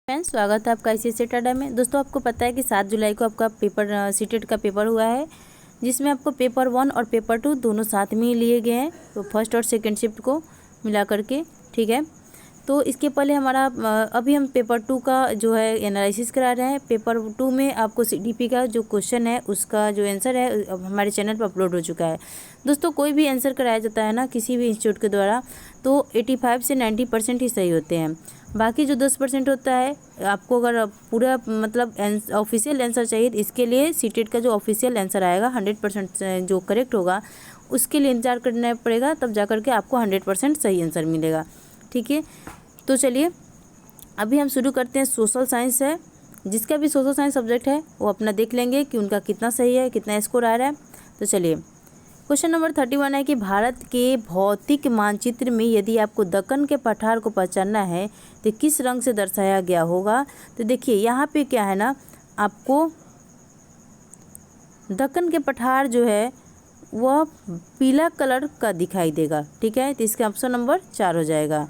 Friends, स्वागत है आपका ICSE टाटा में। दोस्तों, आपको पता है कि 7 जुलाई को आपका पेपर सीटेट का पेपर हुआ है, जिसमें आपको पेपर 1 और पेपर 2 दोनों साथ में ही लिए गए हैं, तो फर्स्ट और सेकंड शिफ्ट को मिला करके। ठीक है, तो इसके पहले हमारा अभी हम पेपर 2 का जो है एनालिसिस करा रहे हैं। पेपर 2 में आपको CDP का जो क्वेश्चन है उसका जो आंसर है हमारे चैनल पर अपलोड हो चुका है। दोस्तों, कोई भी आंसर कराया जाता है ना किसी भी इंस्टीट्यूट के द्वारा, तो 85 से 90% ही सही होते हैं। बाकी जो 10% होता है, आपको अगर पूरा मतलब ऑफिशियल आंसर चाहिए तो इसके लिए सीटेट का जो ऑफिशियल आंसर आएगा 100% जो करेक्ट होगा उसके लिए इंतजार करना पड़ेगा, तब जा करके आपको 100% सही आंसर मिलेगा। ठीक है, तो चलिए अभी हम शुरू करते हैं। सोशल साइंस है, जिसका भी सोशल साइंस सब्जेक्ट है वो अपना देख लेंगे कि उनका कितना सही है, कितना स्कोर आ रहा है। तो चलिए, क्वेश्चन नंबर 31 है कि भारत के भौतिक मानचित्र में यदि आपको दक्कन के पठार को पहचानना है तो किस रंग से दर्शाया गया होगा। तो देखिए यहाँ पे क्या है ना, आपको दक्कन के पठार जो है वह पीला कलर का दिखाई देगा। ठीक है, तो इसका ऑप्शन नंबर 4 हो जाएगा।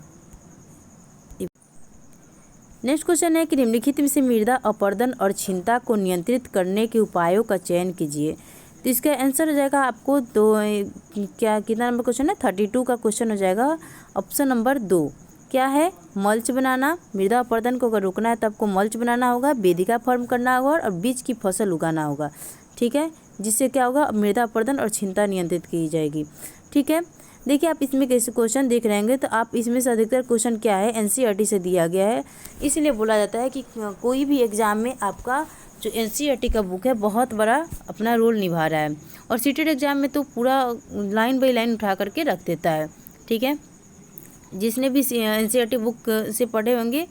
नेक्स्ट क्वेश्चन है कि निम्नलिखित में से मृदा अपरदन और क्षीणता को नियंत्रित करने के उपायों का चयन कीजिए। तो इसका आंसर हो जाएगा आपको कितना नंबर क्वेश्चन है, 32 का क्वेश्चन हो जाएगा। ऑप्शन नंबर 2 क्या है, मल्च बनाना। मृदा अपरदन को अगर रोकना है तो आपको मल्च बनाना होगा, वेदिका फॉर्म करना होगा और बीज की फसल उगाना होगा। ठीक है, जिससे क्या होगा, मृदा अपरदन और क्षीणता नियंत्रित की जाएगी। ठीक है, देखिए आप इसमें कैसे क्वेश्चन देख रहे होंगे, तो आप इसमें से अधिकतर क्वेश्चन क्या है NCERT से दिया गया है। इसलिए बोला जाता है कि कोई भी एग्जाम में आपका जो NCERT का बुक है बहुत बड़ा अपना रोल निभा रहा है, और सीटेट एग्जाम में तो पूरा लाइन बाई लाइन उठा करके रख देता है। ठीक है, जिसने भी NCERT बुक से पढ़े होंगे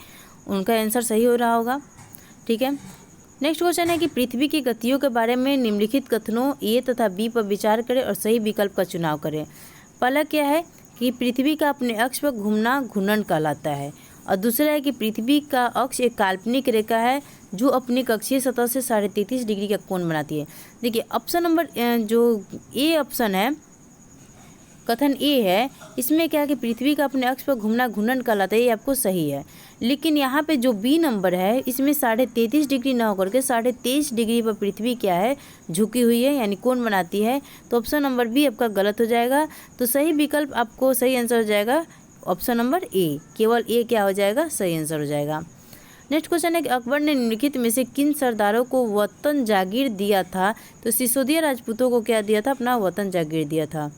उनका आंसर सही हो रहा होगा। ठीक है, नेक्स्ट क्वेश्चन है कि पृथ्वी की गतियों के बारे में निम्नलिखित कथनों A तथा B पर विचार करें और सही विकल्प का चुनाव करें। पहला क्या है कि पृथ्वी का अपने अक्ष पर घूमना घूर्णन कहलाता है, और दूसरा है कि पृथ्वी का अक्ष एक काल्पनिक रेखा है जो अपनी कक्षीय सतह से 33.5 डिग्री का कोण बनाती है। देखिए ऑप्शन नंबर जो A ऑप्शन है, कथन A है, इसमें क्या है कि पृथ्वी का अपने अक्ष पर घूमना घूर्णन कहलाता है, ये आपको सही है। लेकिन यहाँ पे जो B नंबर है इसमें 33.5 डिग्री ना होकर के 23.5 डिग्री पर पृथ्वी क्या है, झुकी हुई है, यानी कोण बनाती है। तो ऑप्शन नंबर B आपका गलत हो जाएगा। तो सही विकल्प आपको सही आंसर हो जाएगा ऑप्शन नंबर A, केवल A क्या हो जाएगा, सही आंसर हो जाएगा। नेक्स्ट क्वेश्चन है कि अकबर ने निम्नलिखित में से किन सरदारों को वतन जागीर दिया था। तो सिसोदिया राजपूतों को क्या दिया था, अपना वतन जागीर दिया था।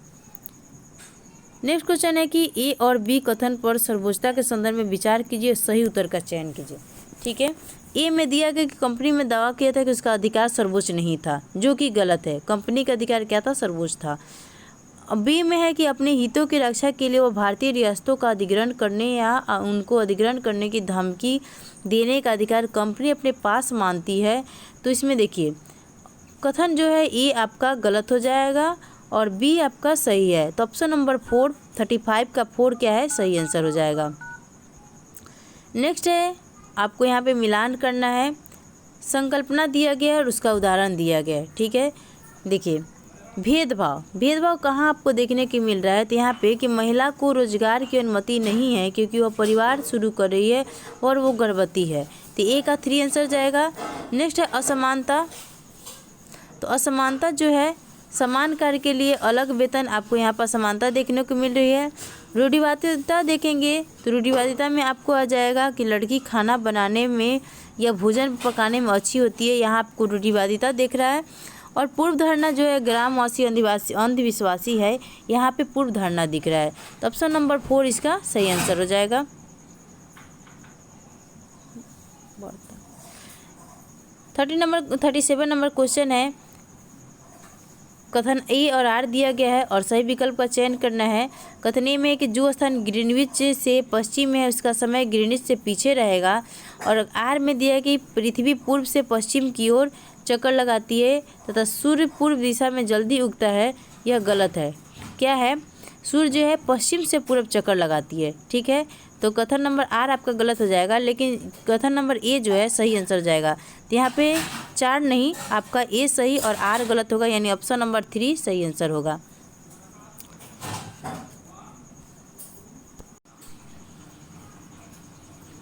नेक्स्ट क्वेश्चन है कि A और B कथन पर सर्वोच्चता के संदर्भ में विचार कीजिए, सही उत्तर का चयन कीजिए। ठीक है, A में दिया गया कि कंपनी में दावा किया था कि उसका अधिकार सर्वोच्च नहीं था, जो कि गलत है। कंपनी का अधिकार क्या था, सर्वोच्च था। B में है कि अपने हितों की रक्षा के लिए वह भारतीय रियासतों का अधिग्रहण करने या उनको अधिग्रहण करने की धमकी देने का अधिकार कंपनी अपने पास मानती है। तो इसमें देखिए कथन जो है A आपका गलत हो जाएगा और B आपका सही है। तो ऑप्शन नंबर 4 35 का 4 क्या है, सही आंसर हो जाएगा। नेक्स्ट है, आपको यहाँ पे मिलान करना है। संकल्पना दिया गया है और उसका उदाहरण दिया गया है। ठीक है, देखिए भेदभाव कहाँ आपको देखने की मिल रहा है। तो यहाँ पे कि महिला को रोजगार की अनुमति नहीं है क्योंकि वह परिवार शुरू कर रही है और वो गर्भवती है। तो A का 3 आंसर जाएगा। नेक्स्ट है असमानता। तो असमानता जो है, समान कार्य के लिए अलग वेतन, आपको यहाँ पर समानता देखने को मिल रही है। रूढ़िवादिता देखेंगे तो रूढ़िवादिता में आपको आ जाएगा कि लड़की खाना बनाने में या भोजन पकाने में अच्छी होती है, यहाँ आपको रूढ़िवादिता दिख रहा है। और पूर्व धारणा जो है ग्रामवासी अंधविश्वासी है, यहाँ पे पूर्व धारणा दिख रहा है। तो ऑप्शन नंबर 4 इसका सही आंसर हो जाएगा। 37 नंबर क्वेश्चन है, कथन A और R दिया गया है और सही विकल्प का चयन करना है। कथन A में है कि जो स्थान ग्रीनविच से पश्चिम में है उसका समय ग्रीनिच से पीछे रहेगा, और R में दिया है कि पृथ्वी पूर्व से पश्चिम की ओर चक्कर लगाती है तथा सूर्य पूर्व दिशा में जल्दी उगता है, यह गलत है। क्या है, सूर्य जो है पश्चिम से पूर्व चक्कर लगाती है। ठीक है, तो कथन नंबर R आपका गलत हो जाएगा, लेकिन कथन नंबर A जो है सही आंसर जाएगा। तो यहाँ पे 4 नहीं, आपका A सही और R गलत होगा, यानी ऑप्शन नंबर 3 सही आंसर होगा।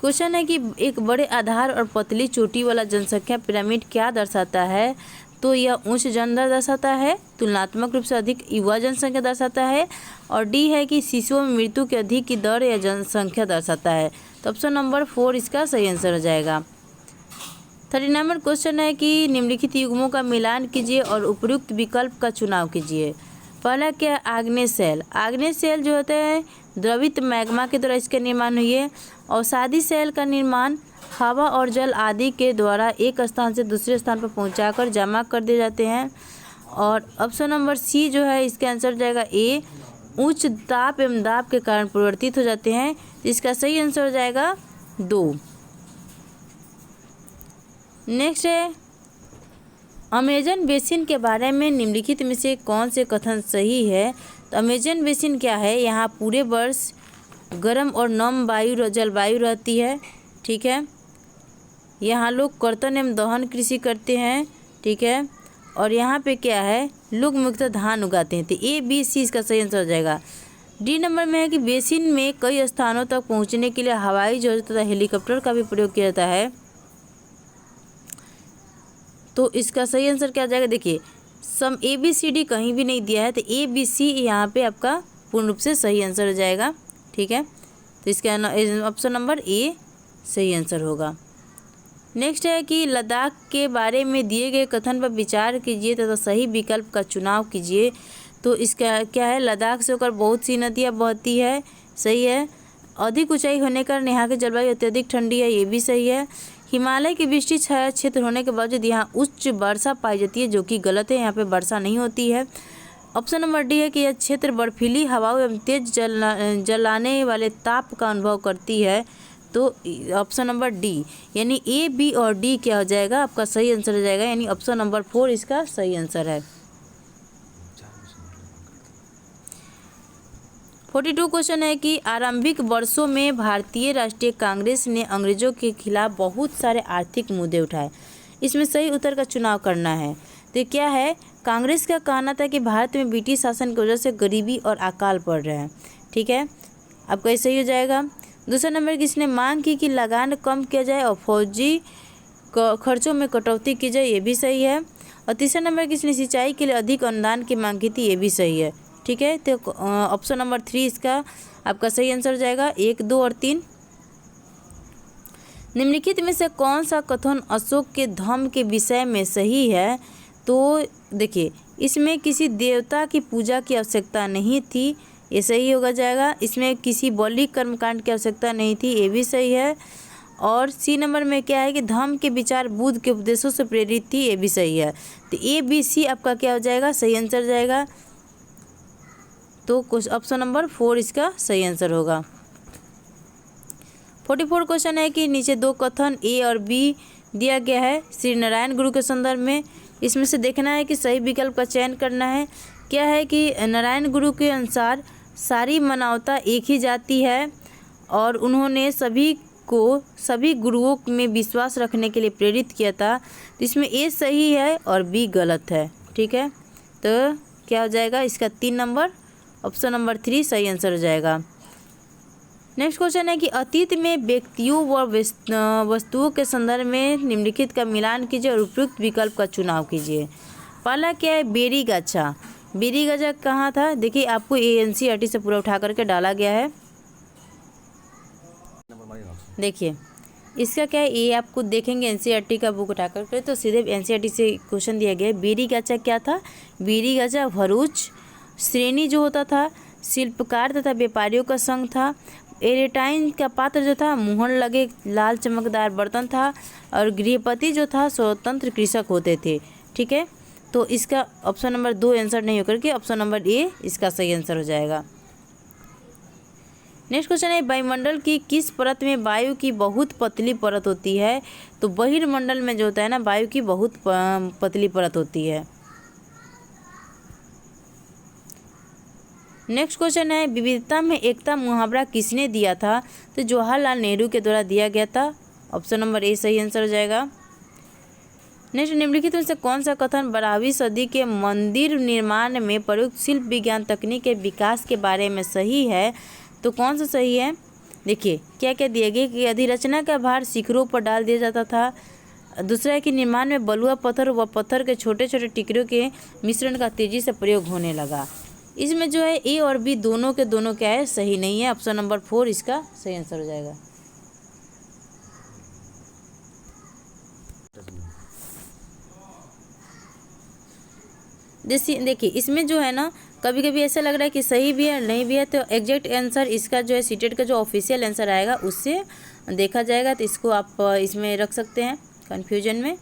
क्वेश्चन है कि एक बड़े आधार और पतली चोटी वाला जनसंख्या पिरामिड क्या दर्शाता है? तो यह उच्च जनदर दर्शाता है, तुलनात्मक रूप से अधिक युवा जनसंख्या दर्शाता है, और डी है कि शिशुओं में मृत्यु की अधिक की दर या जनसंख्या दर्शाता है। तो ऑप्शन नंबर 4 इसका सही आंसर हो जाएगा। 39 नंबर क्वेश्चन है कि निम्नलिखित युग्मों का मिलान कीजिए और उपयुक्त विकल्प का चुनाव कीजिए। पहला क्या? आग्नेय शैल। आग्नेय शैल जो होते हैं द्रवित मैग्मा के द्वारा इसका निर्माण हुई है। अवसादी शैल का निर्माण हवा और जल आदि के द्वारा एक स्थान से दूसरे स्थान पर पहुंचाकर जमा कर दिए जाते हैं। और ऑप्शन नंबर सी जो है इसका आंसर हो जाएगा ए, उच्च ताप एवं दाब के कारण परिवर्तित हो जाते हैं। इसका सही आंसर हो जाएगा 2। नेक्स्ट है अमेजन बेसिन के बारे में निम्नलिखित में से कौन से कथन सही है? तो अमेजन बेसिन क्या है? यहाँ पूरे वर्ष गर्म और नम वायु जलवायु रहती है। ठीक है, यहाँ लोग कर्तन एवं दहन कृषि करते हैं। ठीक है, और यहाँ पे क्या है, लोग मुख्यतः धान उगाते हैं। तो ए बी सी इसका सही आंसर हो जाएगा। डी नंबर में है कि बेसिन में कई स्थानों तक पहुँचने के लिए हवाई जहाज तथा हेलीकॉप्टर का भी प्रयोग किया जाता है। तो इसका सही आंसर क्या आ जाएगा? देखिए सम ए बी सी डी कहीं भी नहीं दिया है, तो ए बी सी यहाँ पे आपका पूर्ण रूप से सही आंसर हो जाएगा। ठीक है, तो इसका ऑप्शन नंबर ए सही आंसर होगा। नेक्स्ट है कि लद्दाख के बारे में दिए गए कथन पर विचार कीजिए तथा सही विकल्प का चुनाव कीजिए। तो इसका क्या है? लद्दाख से होकर बहुत सी नदियाँ बहती है, सही है। अधिक ऊंचाई होने के कारण यहाँ की जलवायु अत्यधिक ठंडी है, ये भी सही है। हिमालय की वृष्टि छाया क्षेत्र होने के बावजूद यहाँ उच्च वर्षा पाई जाती है, जो कि गलत है, यहाँ पे वर्षा नहीं होती है। ऑप्शन नंबर डी है कि यह क्षेत्र बर्फीली हवाओं एवं तेज जलाने वाले ताप का अनुभव करती है। तो ऑप्शन नंबर डी यानी ए बी और डी क्या हो जाएगा? आपका सही आंसर हो जाएगा, यानी ऑप्शन नंबर 4 इसका सही आंसर है। 42 क्वेश्चन है कि आरंभिक वर्षों में भारतीय राष्ट्रीय कांग्रेस ने अंग्रेजों के खिलाफ बहुत सारे आर्थिक मुद्दे उठाए। इसमें सही उत्तर का चुनाव करना है। तो क्या है? कांग्रेस का कहना था कि भारत में ब्रिटिश शासन की वजह से गरीबी और अकाल पड़ रहे हैं। ठीक है, आपका ये सही हो जाएगा। दूसरा नंबर की इसने मांग की कि लगान कम किया जाए और फौजी खर्चों में कटौती की जाए, ये भी सही है। और तीसरा नंबर की इसने सिंचाई के लिए अधिक अनुदान की मांग की थी, ये भी सही है। ठीक है, तो ऑप्शन नंबर 3 इसका आपका सही आंसर हो जाएगा। 1, 2 और 3। निम्नलिखित में से कौन सा कथन अशोक के धम्म के विषय में सही है? तो देखिए इसमें किसी देवता की पूजा की आवश्यकता नहीं थी, ये सही होगा जाएगा। इसमें किसी बौलिक कर्मकांड की आवश्यकता नहीं थी, ये भी सही है। और सी नंबर में क्या है कि धम्म के विचार बुद्ध के उपदेशों से प्रेरित थी, ये भी सही है। तो ए बी सी आपका क्या हो जाएगा? सही आंसर जाएगा। तो ऑप्शन नंबर 4 इसका सही आंसर होगा। 44 क्वेश्चन है कि नीचे 2 कथन ए और बी दिया गया है श्री नारायण गुरु के संदर्भ में। इसमें से देखना है कि सही विकल्प का चयन करना है। क्या है कि नारायण गुरु के अनुसार सारी मानवता एक ही जाति है और उन्होंने सभी गुरुओं में विश्वास रखने के लिए प्रेरित किया था। तो इसमें ए सही है और बी गलत है। ठीक है, तो क्या हो जाएगा? इसका 3 नंबर ऑप्शन नंबर 3 सही आंसर हो जाएगा। नेक्स्ट क्वेश्चन है कि अतीत में व्यक्तियों व वस्तुओं के संदर्भ में निम्नलिखित का मिलान कीजिए और उपयुक्त विकल्प का चुनाव कीजिए। पहला क्या है? बेरीगाछा। बेरीगाछा कहाँ था? देखिए आपको एनसीईआरटी से पूरा उठा करके डाला गया है। देखिए इसका क्या है, ये आपको देखेंगे एनसीईआरटी का बुक उठा करके तो सीधे एनसीईआरटी से क्वेश्चन दिया गया है। बेरीगाछा क्या था? बेरीगाछा भरूच श्रेणी जो होता था, शिल्पकार तथा व्यापारियों का संघ था। एरेटाइन का पात्र जो था मुहर लगे लाल चमकदार बर्तन था और गृहपति जो था स्वतंत्र कृषक होते थे। ठीक है, तो इसका ऑप्शन नंबर 2 आंसर नहीं होकर के ऑप्शन नंबर ए इसका सही आंसर हो जाएगा। नेक्स्ट क्वेश्चन है वायुमंडल की किस परत में वायु की बहुत पतली परत होती है? तो बहिर्मंडल में जो होता है ना, वायु की बहुत पतली परत होती है। नेक्स्ट क्वेश्चन है विविधता में एकता मुहावरा किसने दिया था? तो जवाहरलाल नेहरू के द्वारा दिया गया था। ऑप्शन नंबर ए सही आंसर हो जाएगा। नेक्स्ट निम्नलिखित में से कौन सा कथन 12वीं सदी के मंदिर निर्माण में प्रयुक्त शिल्प विज्ञान तकनीक के विकास के बारे में सही है? तो कौन सा सही है? देखिए क्या क्या दिया गया कि अधिरचना का भार शिखरों पर डाल दिया जाता था। दूसरा है कि निर्माण में बलुआ पत्थर व पत्थर के छोटे छोटे टिकड़ों के मिश्रण का तेजी से प्रयोग होने लगा। इसमें जो है ए और बी दोनों के दोनों क्या है, सही नहीं है। ऑप्शन नंबर 4 इसका सही आंसर हो जाएगा। जैसे देखिए इसमें जो है ना, कभी कभी ऐसा लग रहा है कि सही भी है नहीं भी है, तो एग्जैक्ट आंसर इसका जो है सीटेट का जो ऑफिशियल आंसर आएगा उससे देखा जाएगा, तो इसको आप इसमें रख सकते हैं कन्फ्यूजन में।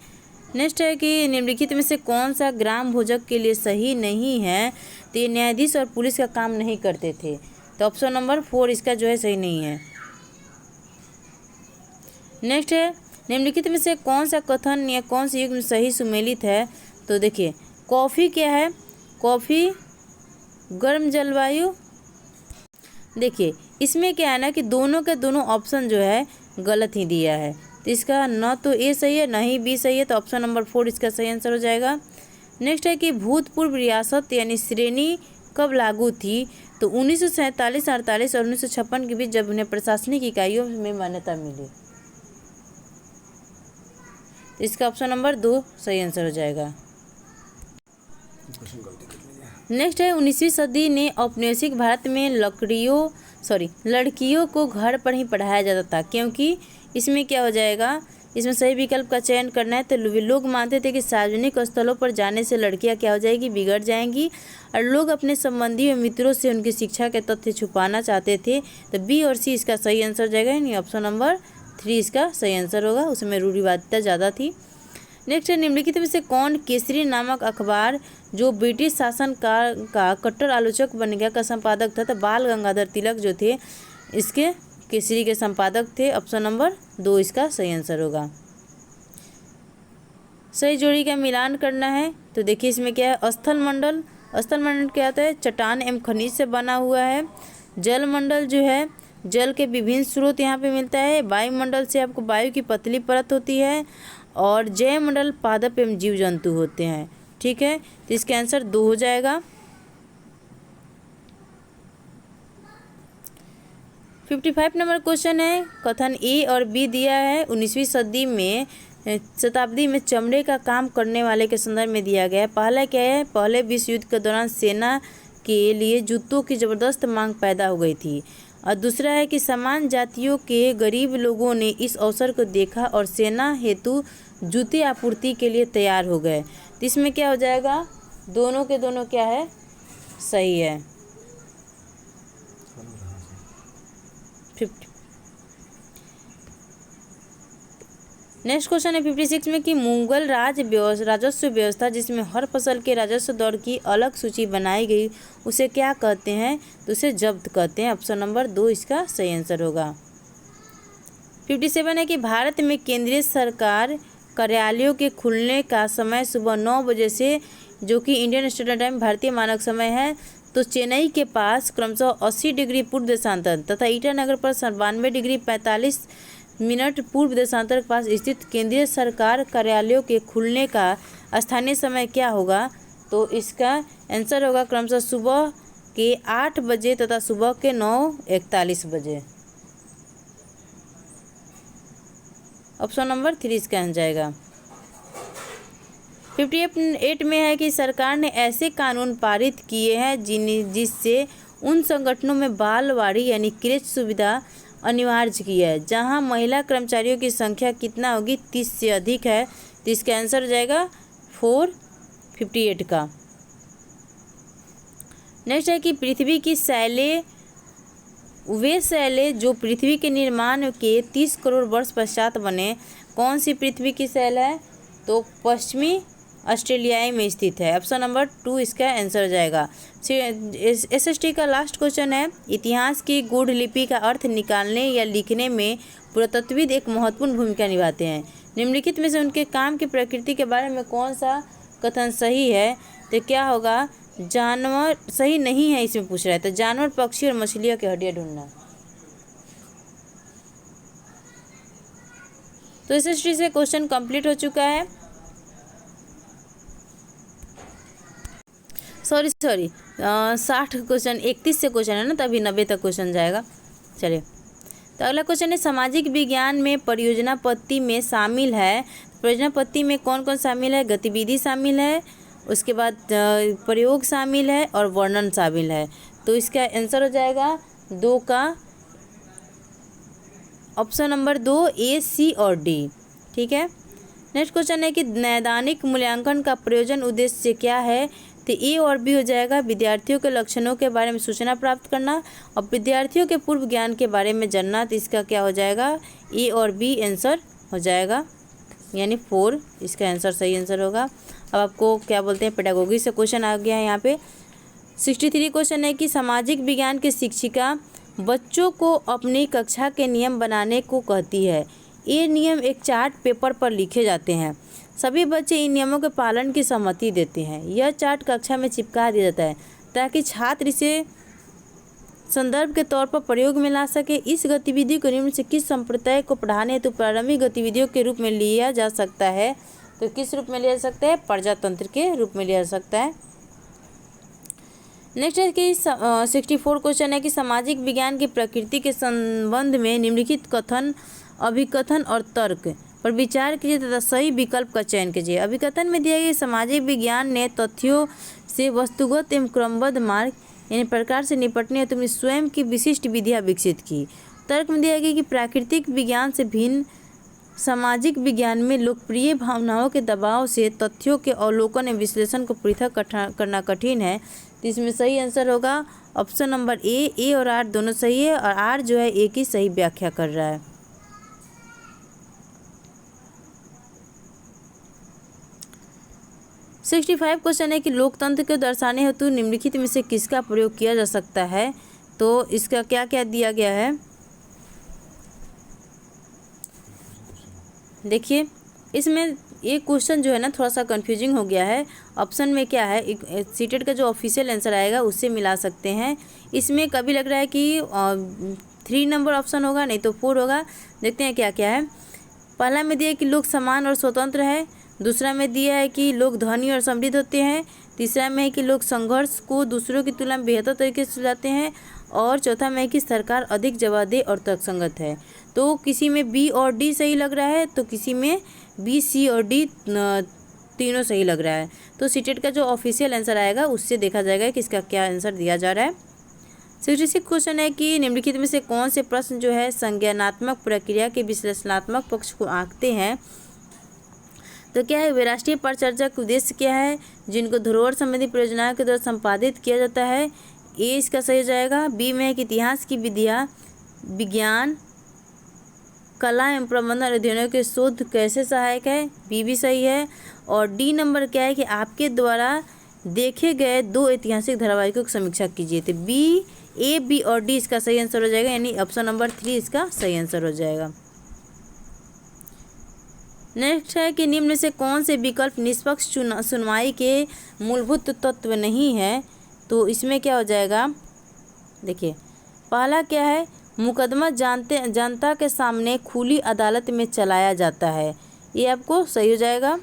नेक्स्ट है कि निम्नलिखित में से कौन सा ग्राम भोजक के लिए सही नहीं है, तो ये न्यायाधीश और पुलिस का काम नहीं करते थे, तो ऑप्शन नंबर 4 इसका जो है सही नहीं है। नेक्स्ट है निम्नलिखित में से कौन सा कथन या कौन सा युग्म सही सुमेलित है, तो देखिए कॉफ़ी क्या है, कॉफ़ी गर्म जलवायु। देखिए इसमें क्या है ना कि दोनों के दोनों ऑप्शन जो है गलत ही दिया है, तो इसका न तो ए सही है न ही बी सही है, तो ऑप्शन नंबर 4 इसका सही आंसर हो जाएगा। नेक्स्ट है कि भूतपूर्व रियासत यानी श्रेणी कब लागू थी, तो 1947, 48 और 1956 के बीच, जब उन्हें प्रशासनिक इकाइयों में मान्यता मिली, तो इसका ऑप्शन नंबर 2 सही आंसर हो जाएगा। नेक्स्ट है 19वीं सदी ने औपनिवेशिक भारत में लड़कियों को घर पर ही पढ़ाया जाता था, क्योंकि इसमें क्या हो जाएगा, इसमें सही विकल्प का चयन करना है। तो लोग मानते थे कि सार्वजनिक स्थलों पर जाने से लड़कियां क्या हो जाएगी, बिगड़ जाएंगी, और लोग अपने संबंधी और मित्रों से उनकी शिक्षा के तथ्य छुपाना चाहते थे, तो बी और सी इसका सही आंसर हो जाएगा, यानी ऑप्शन नंबर 3 इसका सही आंसर होगा, उसमें रूढ़िवादिता ज़्यादा थी। नेक्स्ट है निम्नलिखित में से कौन केसरी नामक अखबार जो ब्रिटिश शासन का कट्टर आलोचक बन गया का संपादक था, तो बाल गंगाधर तिलक जो थे इसके केसरी के संपादक थे, ऑप्शन नंबर 2 इसका सही आंसर होगा। सही जोड़ी का मिलान करना है, तो देखिए इसमें क्या है, स्थल मंडल क्या होता है, चट्टान एवं खनिज से बना हुआ है। जल मंडल जो है जल के विभिन्न स्रोत यहाँ पे मिलता है। वायुमंडल से आपको वायु की पतली परत होती है, और जय मंडल पादप एवं जीव जंतु होते हैं। ठीक है, तो इसका आंसर 2 हो जाएगा। 55 नंबर क्वेश्चन है, कथन ए और बी दिया है। 19वीं शताब्दी में चमड़े का काम करने वाले के संदर्भ में दिया गया है। पहला क्या है, पहले विश्व युद्ध के दौरान सेना के लिए जूतों की ज़बरदस्त मांग पैदा हो गई थी, और दूसरा है कि समान जातियों के गरीब लोगों ने इस अवसर को देखा और सेना हेतु जूते आपूर्ति के लिए तैयार हो गए, तो इसमें क्या हो जाएगा, दोनों के दोनों क्या है, सही है। 50 नेक्स्ट क्वेश्चन है 56 में कि मुगल राजस्व व्यवस्था जिसमें हर फसल के राजस्व दर की अलग सूची बनाई गई उसे क्या कहते हैं, तो उसे जब्त कहते हैं, ऑप्शन नंबर 2 इसका सही आंसर होगा। 57 है कि भारत में केंद्रीय सरकार कार्यालयों के खुलने का समय सुबह 9 बजे से, जो कि इंडियन स्टैंडर्ड टाइम भारतीय मानक समय है, तो चेन्नई के पास क्रमशः 80 डिग्री पूर्व देशांतर तथा ईटानगर पर 92 डिग्री 45 मिनट पूर्व देशांतर के पास स्थित केंद्रीय सरकार कार्यालयों के खुलने का स्थानीय समय क्या होगा, तो इसका आंसर होगा क्रमशः सुबह के 8 बजे तथा सुबह के 9:41 बजे, ऑप्शन नंबर 3 इसका आंसर जाएगा। 58 में है कि सरकार ने ऐसे कानून पारित किए हैं जिससे उन संगठनों में बालवाड़ी यानी क्रेच सुविधा अनिवार्य की है जहां महिला कर्मचारियों की संख्या कितना होगी, 30 से अधिक है, तो इसका आंसर हो जाएगा 458 का। नेक्स्ट है कि पृथ्वी की शैलें, वे शैलें जो पृथ्वी के निर्माण के 30 करोड़ वर्ष पश्चात बने, कौन सी पृथ्वी की शैल है, तो पश्चिमी ऑस्ट्रेलिया में स्थित है, ऑप्शन नंबर 2 इसका आंसर हो जाएगा। SST का लास्ट क्वेश्चन है, इतिहास की गूढ़ लिपि का अर्थ निकालने या लिखने में पुरातत्वविद एक महत्वपूर्ण भूमिका निभाते हैं। निम्नलिखित में से उनके काम की प्रकृति के बारे में कौन सा कथन सही है, तो क्या होगा, जानवर सही नहीं है इसमें पूछ रहा है, तो जानवर, पक्षी और मछलियों की हड्डियाँ ढूंढना। तो SST से क्वेश्चन कंप्लीट हो चुका है। सॉरी 60 क्वेश्चन 31 से क्वेश्चन है ना, तो अभी 90 तक क्वेश्चन जाएगा। चलिए, तो अगला क्वेश्चन है सामाजिक विज्ञान में परियोजना पत्ति में शामिल है। परियोजना पत्ति में कौन कौन शामिल है? गतिविधि शामिल है, उसके बाद प्रयोग शामिल है और वर्णन शामिल है। तो इसका आंसर हो जाएगा 2 का ऑप्शन नंबर 2 A, C और D। ठीक है। नेक्स्ट क्वेश्चन है कि नैदानिक मूल्यांकन का प्रयोजन उद्देश्य क्या है? तो A और B हो जाएगा। विद्यार्थियों के लक्षणों के बारे में सूचना प्राप्त करना और विद्यार्थियों के पूर्व ज्ञान के बारे में जानना। तो इसका क्या हो जाएगा? A और B आंसर हो जाएगा, यानी 4 इसका आंसर सही आंसर होगा। अब आपको क्या बोलते हैं, पेडागोगी से क्वेश्चन आ गया है यहाँ पे। 63 क्वेश्चन है कि सामाजिक विज्ञान की शिक्षिका बच्चों को अपनी कक्षा के नियम बनाने को कहती है। ये नियम एक चार्ट पेपर पर लिखे जाते हैं। सभी बच्चे इन नियमों के पालन की सहमति देते हैं। यह चार्ट कक्षा में चिपका दिया जाता है ताकि छात्र इसे संदर्भ के तौर पर प्रयोग में ला सके। इस गतिविधि को निम्न से किस संप्रदाय को पढ़ाने हेतु प्रारंभिक गतिविधियों के रूप में लिया जा सकता है? तो किस रूप में लिया जा सकता है? प्रजातंत्र के रूप में लिया जा सकता है। नेक्स्ट है कि 64 क्वेश्चन है कि सामाजिक विज्ञान की प्रकृति के संबंध में निम्नलिखित कथन, अभिकथन और तर्क पर विचार कीजिए तथा सही विकल्प का चयन कीजिए। अभिकथन में दिया गया सामाजिक विज्ञान ने तथ्यों से वस्तुगत एवं क्रमबद्ध मार्ग यानी प्रकार से निपटने हेतु अपनी स्वयं की विशिष्ट विधियाँ विकसित की। तर्क में दिया गया कि प्राकृतिक विज्ञान से भिन्न सामाजिक विज्ञान में लोकप्रिय भावनाओं के दबाव से तथ्यों के अवलोकन एवं विश्लेषण को पृथक करना कठिन है। तो इसमें सही आंसर होगा ऑप्शन नंबर ए और आर दोनों सही है और आर जो है ए की सही व्याख्या कर रहा है। सिक्सटी 65 क्वेश्चन है कि लोकतंत्र को दर्शाने हेतु निम्नलिखित में से किसका प्रयोग किया जा सकता है? तो इसका क्या क्या दिया गया है देखिए। इसमें ये क्वेश्चन जो है ना थोड़ा सा कंफ्यूजिंग हो गया है। ऑप्शन में क्या है, सीटेट का जो ऑफिशियल आंसर आएगा उससे मिला सकते हैं। इसमें कभी लग रहा है कि 3 नंबर ऑप्शन होगा, नहीं तो 4 होगा। देखते हैं क्या क्या है। पहला में दिया है कि लोग समान और स्वतंत्र है। दूसरा में दिया है कि लोग धनी और समृद्ध होते हैं। तीसरा में है कि लोग संघर्ष को दूसरों की तुलना में बेहतर तरीके से सुलझाते हैं। और चौथा में है कि सरकार अधिक जवाबदेह और तर्कसंगत है। तो किसी में बी और डी सही लग रहा है, तो किसी में बी, सी और डी तीनों सही लग रहा है। तो सीटेट का जो ऑफिशियल आंसर आएगा उससे देखा जाएगा कि इसका क्या आंसर दिया जा रहा है। 66 क्वेश्चन है कि निम्नलिखित में से कौन से प्रश्न जो है संज्ञानात्मक प्रक्रिया के विश्लेषणात्मक पक्ष को आंकते हैं? तो क्या है, वे राष्ट्रीय परिचर्चा का उद्देश्य क्या है जिनको धरोहर संबंधी परियोजनाओं के द्वारा संपादित किया जाता है? ए इसका सही हो जाएगा। बी में है कि इतिहास की विधियाँ विज्ञान, कला एवं प्रबंधन अध्ययनों के शोध कैसे सहायक है? बी भी सही है। और डी नंबर क्या है कि आपके द्वारा देखे गए 2 ऐतिहासिक धारावाहिकों की समीक्षा कीजिए। तो बी, ए, बी और डी इसका सही आंसर हो जाएगा, यानी ऑप्शन नंबर 3 इसका सही आंसर हो जाएगा। नेक्स्ट है कि निम्न से कौन से विकल्प निष्पक्ष सुनवाई के मूलभूत तत्व नहीं है? तो इसमें क्या हो जाएगा, देखिए पहला क्या है, मुकदमा जनता के सामने खुली अदालत में चलाया जाता है, ये आपको सही हो जाएगा।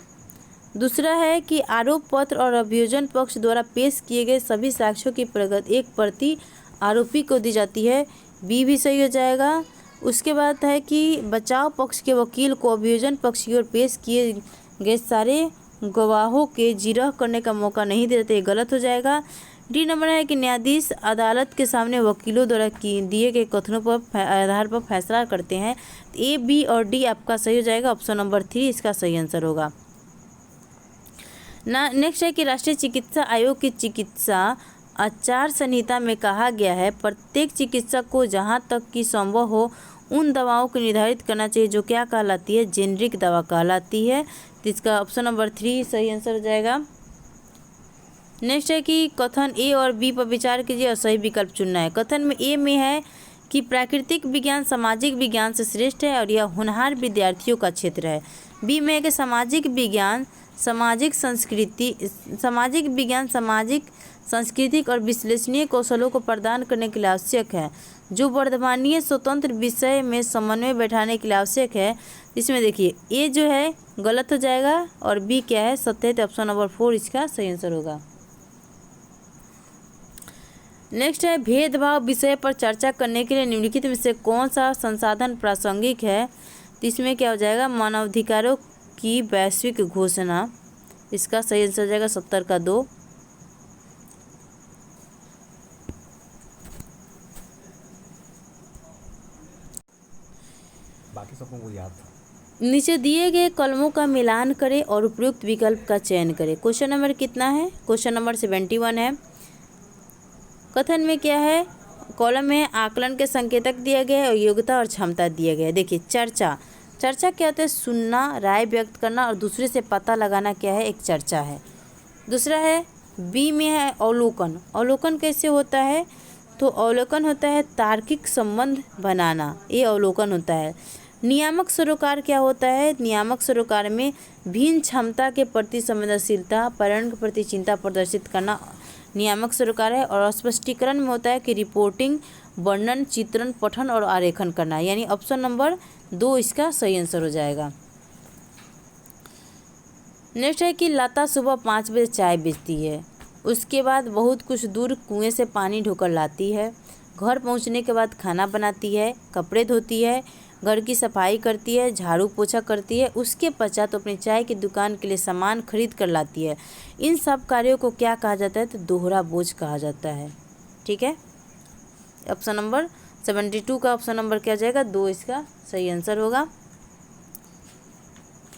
दूसरा है कि आरोप पत्र और अभियोजन पक्ष द्वारा पेश किए गए सभी साक्ष्यों की एक प्रति आरोपी को दी जाती है, बी भी सही हो जाएगा। उसके बाद है कि बचाव पक्ष के वकील को अभियोजन पक्ष की ओर पेश किए गए सारे गवाहों के जिरह करने का मौका नहीं देते, ये गलत हो जाएगा। डी नंबर है कि न्यायाधीश अदालत के सामने वकीलों द्वारा दिए गए कथनों पर आधार पर फैसला करते हैं। ए, बी और डी आपका सही हो जाएगा, ऑप्शन नंबर 3 इसका सही आंसर होगा। नेक्स्ट है कि राष्ट्रीय चिकित्सा आयोग की चिकित्सा आचार संहिता में कहा गया है प्रत्येक चिकित्सक को जहां तक कि संभव हो उन दवाओं को निर्धारित करना चाहिए जो क्या कहलाती है, जेनरिक दवा कहलाती है। तो इसका ऑप्शन नंबर 3 सही आंसर हो जाएगा। नेक्स्ट है कि कथन ए और बी पर विचार कीजिए और सही विकल्प चुनना है। कथन में ए में है कि प्राकृतिक विज्ञान सामाजिक विज्ञान से श्रेष्ठ है और यह होनहार विद्यार्थियों का क्षेत्र है। बी में है कि सामाजिक विज्ञान सामाजिक सांस्कृतिक और विश्लेषणीय कौशलों को प्रदान करने के लिए आवश्यक है जो वर्तमानीय स्वतंत्र विषय में समन्वय बैठाने के लिए आवश्यक है। इसमें देखिए ए जो है गलत हो जाएगा और बी क्या है सत्य है, तो ऑप्शन नंबर 4 इसका सही आंसर होगा। नेक्स्ट है भेदभाव विषय पर चर्चा करने के लिए निम्नलिखित में से कौन सा संसाधन प्रासंगिक है। तो इसमें क्या हो जाएगा, मानवाधिकारों की वैश्विक घोषणा, इसका सही आंसर हो जाएगा 70 का 2। बाकी सबको याद था। नीचे दिए गए कलमों का मिलान करें और उपयुक्त विकल्प का चयन करें। क्वेश्चन नंबर कितना है, क्वेश्चन नंबर 71 है। कथन में क्या है, कॉलम में आकलन के संकेतक दिया गया है और योग्यता और क्षमता दिया गया है। देखिए चर्चा, चर्चा क्या होता है, सुनना, राय व्यक्त करना और दूसरे से पता लगाना क्या है, एक चर्चा है। दूसरा है बी में है अवलोकन। अवलोकन कैसे होता है, तो अवलोकन होता है तार्किक संबंध बनाना, ये अवलोकन होता है। नियामक सरोकार क्या होता है, नियामक सरोकार में भिन्न क्षमता के प्रति संवेदनशीलता, पर्यावरण के प्रति चिंता प्रदर्शित करना नियामक सरोकार है। और स्पष्टीकरण में होता है कि रिपोर्टिंग, वर्णन, चित्रण, पठन और आरेखन करना, यानी ऑप्शन नंबर 2 इसका सही आंसर हो जाएगा। नेक्स्ट है कि लता सुबह 5 बजे चाय बेचती है, उसके बाद बहुत कुछ दूर कुएं से पानी ढोकर लाती है, घर पहुंचने के बाद खाना बनाती है, कपड़े धोती है, घर की सफाई करती है, झाड़ू पोछा करती है, उसके पश्चात अपनी चाय की दुकान के लिए सामान खरीद कर लाती है। इन सब कार्यों को क्या कहा जाता है, तो दोहरा बोझ कहा जाता है। ठीक है, ऑप्शन नंबर 72 का ऑप्शन नंबर क्या जाएगा, 2 इसका सही आंसर होगा।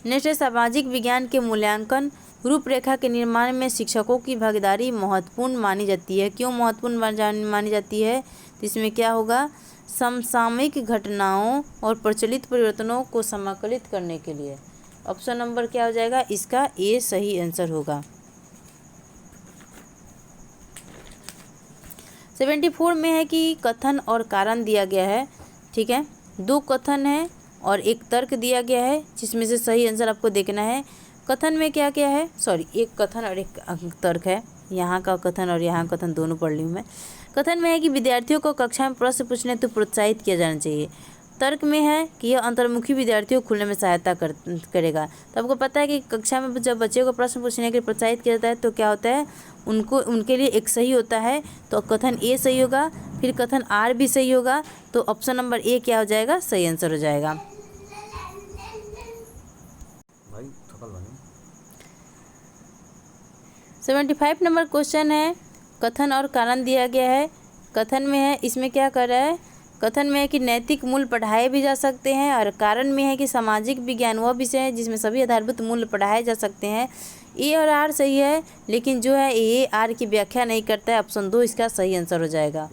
नेक्स्ट है सामाजिक विज्ञान के मूल्यांकन रूपरेखा के निर्माण में शिक्षकों की भागीदारी महत्वपूर्ण मानी जाती है। क्यों महत्वपूर्ण मानी जाती है, तो इसमें क्या होगा, समसामयिक घटनाओं और प्रचलित परिवर्तनों को समाकलित करने के लिए। ऑप्शन नंबर क्या हो जाएगा, इसका ए सही आंसर होगा। 74 में है कि कथन और कारण दिया गया है। ठीक है, 2 कथन है और 1 तर्क दिया गया है, जिसमें से सही आंसर आपको देखना है। कथन में क्या क्या है, सॉरी 1 कथन और 1 तर्क है, यहाँ का कथन और यहाँ कथन दोनों पढ़ ली हूँ मैं। कथन में है कि विद्यार्थियों को कक्षा में प्रश्न पूछने तो प्रोत्साहित किया जाना चाहिए। तर्क में है कि यह अंतर्मुखी विद्यार्थियों को खुलने में सहायता करेगा। तो आपको पता है कि कक्षा में जब बच्चे को प्रश्न पूछने के लिए प्रोत्साहित किया जाता है तो क्या होता है, उनके लिए एक सही होता है, तो कथन ए सही होगा, फिर कथन आर भी सही होगा, तो ऑप्शन नंबर ए क्या हो जाएगा, सही आंसर हो जाएगा। 75 नंबर क्वेश्चन है, कथन और कारण दिया गया है। कथन में है, इसमें क्या कर रहा है, कथन में है कि नैतिक मूल्य पढ़ाए भी जा सकते हैं, और कारण में है कि सामाजिक विज्ञान वह विषय है जिसमें सभी आधारभूत मूल्य पढ़ाए जा सकते हैं। ए और आर सही है, लेकिन जो है ए आर की व्याख्या नहीं करता है। ऑप्शन 2 इसका सही आंसर हो जाएगा।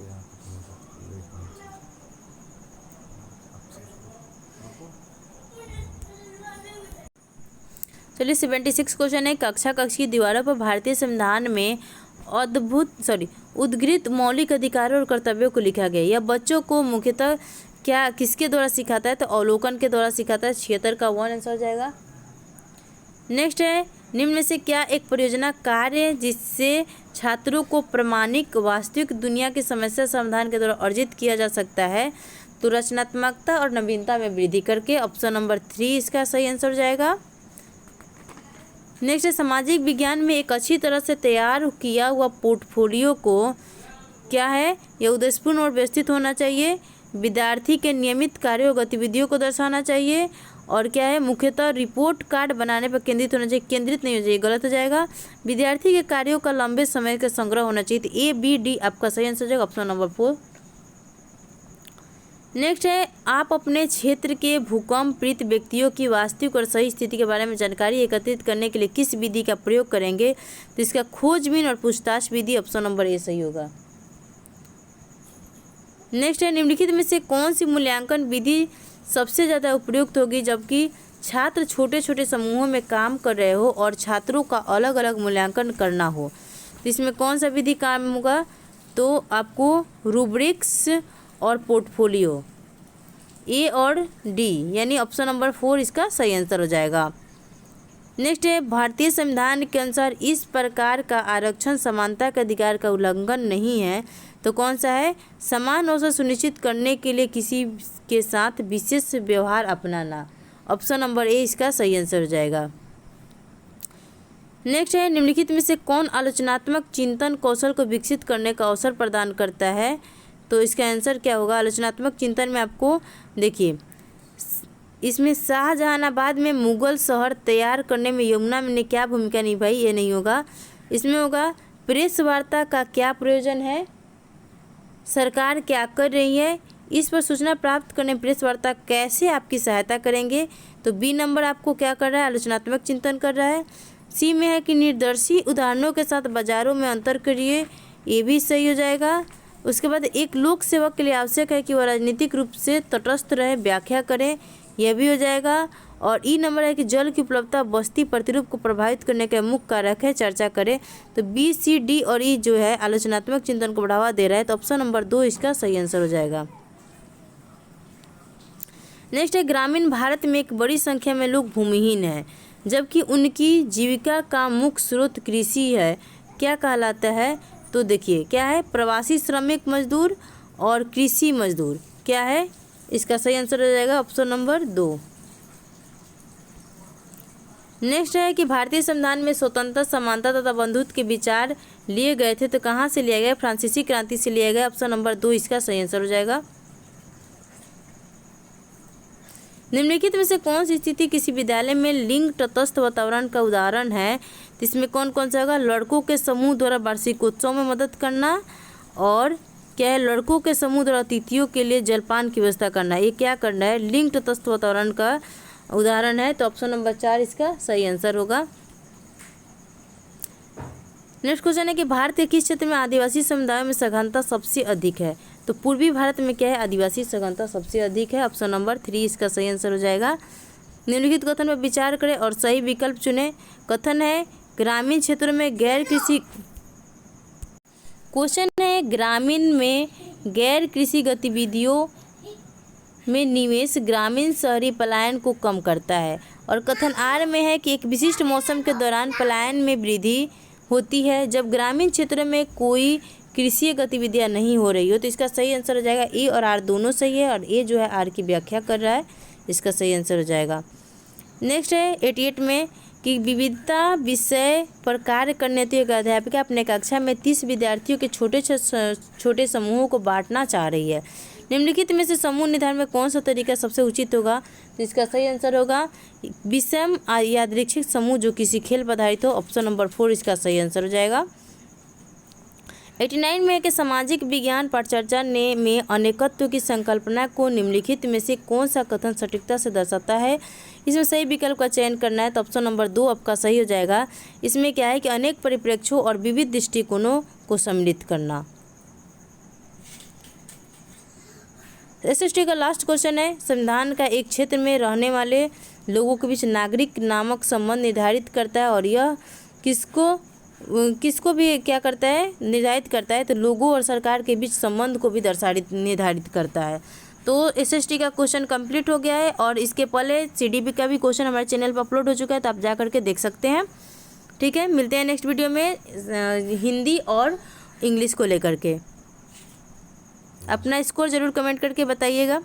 चलिए 76 क्वेश्चन है, कक्ष की दीवारों पर भारतीय संविधान में उद्गृत मौलिक अधिकारों और कर्तव्यों को लिखा गया। यह बच्चों को मुख्यतः क्या किसके द्वारा सिखाता है, तो अवलोकन के द्वारा सिखाता है। 76 का 1 आंसर हो जाएगा। नेक्स्ट है, निम्न में से क्या एक परियोजना कार्य जिससे छात्रों को प्रामाणिक वास्तविक दुनिया की समस्या समाधान के द्वारा अर्जित किया जा सकता है, तो रचनात्मकता और नवीनता में वृद्धि करके। ऑप्शन नंबर 3 इसका सही आंसर हो जाएगा। नेक्स्ट है, सामाजिक विज्ञान में एक अच्छी तरह से तैयार किया हुआ पोर्टफोलियो को क्या है, यह उद्देश्यपूर्ण और व्यवस्थित होना चाहिए, विद्यार्थी के नियमित कार्यों और गतिविधियों को दर्शाना चाहिए, और क्या है, मुख्यतः रिपोर्ट कार्ड बनाने पर केंद्रित होना चाहिए, केंद्रित नहीं हो जाए, गलत हो जाएगा। विद्यार्थी के कार्यों का लंबे समय का संग्रह होना चाहिए, तो ए बी डी आपका सही आंसर हो जाएगा, ऑप्शन नंबर 4। नेक्स्ट है, आप अपने क्षेत्र के भूकंप पीड़ित व्यक्तियों की वास्तविक और सही स्थिति के बारे में जानकारी एकत्रित करने के लिए किस विधि का प्रयोग करेंगे, तो इसका खोजबीन और पूछताछ विधि। ऑप्शन नंबर ए सही होगा। नेक्स्ट है, निम्नलिखित में से कौन सी मूल्यांकन विधि सबसे ज़्यादा उपयुक्त होगी जबकि छात्र छोटे छोटे समूहों में काम कर रहे हो और छात्रों का अलग अलग मूल्यांकन करना हो, तो इसमें कौन सा विधि काम होगा, तो आपको रूब्रिक्स और पोर्टफोलियो, ए और डी, यानी ऑप्शन नंबर 4 इसका सही आंसर हो जाएगा। नेक्स्ट है, भारतीय संविधान के अनुसार इस प्रकार का आरक्षण समानता के अधिकार का उल्लंघन नहीं है, तो कौन सा है, समान अवसर सुनिश्चित करने के लिए किसी के साथ विशेष व्यवहार अपनाना। ऑप्शन नंबर ए इसका सही आंसर हो जाएगा। नेक्स्ट है, निम्नलिखित में से कौन आलोचनात्मक चिंतन कौशल को विकसित करने का अवसर प्रदान करता है? तो इसका आंसर क्या होगा? आलोचनात्मक चिंतन में आपको देखिए, इसमें शाहजहानाबाद में मुगल शहर तैयार करने में यमुना ने क्या भूमिका निभाई? ये नहीं होगा। इसमें होगा प्रेस वार्ता का क्या प्रयोजन है? सरकार क्या कर रही है? इस पर सूचना प्राप्त करने प्रेस वार्ता कैसे आपकी सहायता करेंगे? तो बी नंबर आपको क्या कर रहा है? आलोचनात्मक चिंतन कर रहा है। सी में है कि निर्दर्शी उदाहरणों के साथ बाजारों में अंतर करिए, ये भी सही हो जाएगा। उसके बाद एक लोक सेवक के लिए आवश्यक है कि वह राजनीतिक रूप से तटस्थ रहे, व्याख्या करें, यह भी हो जाएगा। और ई नंबर है कि जल की उपलब्धता बस्ती प्रतिरूप को प्रभावित करने का मुख्य कारक है, चर्चा करें। तो बी, सी, डी और ई जो है आलोचनात्मक चिंतन को बढ़ावा दे रहा है, तो ऑप्शन नंबर 2 इसका सही आंसर हो जाएगा। नेक्स्ट है, ग्रामीण भारत में एक बड़ी संख्या में लोग भूमिहीन हैं जबकि उनकी जीविका का मुख्य स्रोत कृषि है, क्या कहलाता है? तो देखिए क्या है, प्रवासी श्रमिक मजदूर और कृषि मजदूर, क्या है? इसका सही आंसर हो जाएगा ऑप्शन नंबर 2। नेक्स्ट है कि भारतीय संविधान में स्वतंत्रता, समानता तथा बंधुत्व के विचार लिए गए थे, तो कहाँ से लिया गया? फ्रांसीसी क्रांति से लिया गया, ऑप्शन नंबर 2 इसका सही आंसर हो जाएगा। निम्नलिखित में से कौन सी स्थिति किसी विद्यालय में लिंग तटस्थ वातावरण का उदाहरण है? तो इसमें कौन कौन सा होगा? लड़कों के समूह द्वारा वार्षिकोत्सव में मदद करना, और क्या है, लड़कों के समूह द्वारा अतिथियों के लिए जलपान की व्यवस्था करना। ये क्या करना है? लिंग तटस्थ वातावरण का उदाहरण है, तो ऑप्शन नंबर 4 इसका सही आंसर होगा। नेक्स्ट क्वेश्चन है कि भारत के किस क्षेत्र में आदिवासी समुदायों में सघनता सबसे अधिक है? तो पूर्वी भारत में क्या है? आदिवासी सघनता सबसे अधिक है, ऑप्शन नंबर 3 इसका सही आंसर हो जाएगा। निम्नलिखित कथन पर विचार करें और सही विकल्प चुनें। कथन है ग्रामीण क्षेत्रों में गैर कृषि, क्वेश्चन है ग्रामीण में गैर कृषि गतिविधियों में निवेश ग्रामीण शहरी पलायन को कम करता है। और कथन आर में है कि एक विशिष्ट मौसम के दौरान पलायन में वृद्धि होती है जब ग्रामीण क्षेत्र में कोई कृषि गतिविधियां नहीं हो रही हो। तो इसका सही आंसर हो जाएगा ए और आर दोनों सही है, और ए जो है आर की व्याख्या कर रहा है, इसका सही आंसर हो जाएगा। नेक्स्ट है 88 में कि विविधता विषय पर कार्य करने हेतु एक अध्यापिका अपने कक्षा में 30 विद्यार्थियों के छोटे समूहों को बांटना चाह रही है। निम्नलिखित में से समूह निर्धारण में कौन सा तरीका सबसे उचित होगा? तो इसका सही आंसर होगा विषम यादृच्छिक समूह जो किसी खेल पर आधारित हो, ऑप्शन नंबर 4 इसका सही आंसर हो जाएगा। 89 में कि सामाजिक विज्ञान परिचर्चा में अनेकत्व की संकल्पना को निम्नलिखित में से कौन सा कथन सटीकता से दर्शाता है? इसमें सही विकल्प का चयन करना है, तो ऑप्शन नंबर 2 आपका सही हो जाएगा। इसमें क्या है कि अनेक परिप्रेक्ष्यों और विविध दृष्टिकोणों को सम्मिलित करना। एसएसटी का लास्ट क्वेश्चन है, संविधान का एक क्षेत्र में रहने वाले लोगों के बीच नागरिक नामक संबंध निर्धारित करता है, और यह किसको भी क्या करता है? निर्धारित करता है। तो लोगों और सरकार के बीच संबंध को भी निर्धारित करता है। तो एसएसटी का क्वेश्चन कंप्लीट हो गया है, और इसके पहले सीडीपी का भी क्वेश्चन हमारे चैनल पर अपलोड हो चुका है, तो आप जा करके देख सकते हैं। ठीक है, मिलते हैं नेक्स्ट वीडियो में हिंदी और इंग्लिश को लेकर के। अपना स्कोर ज़रूर कमेंट करके बताइएगा।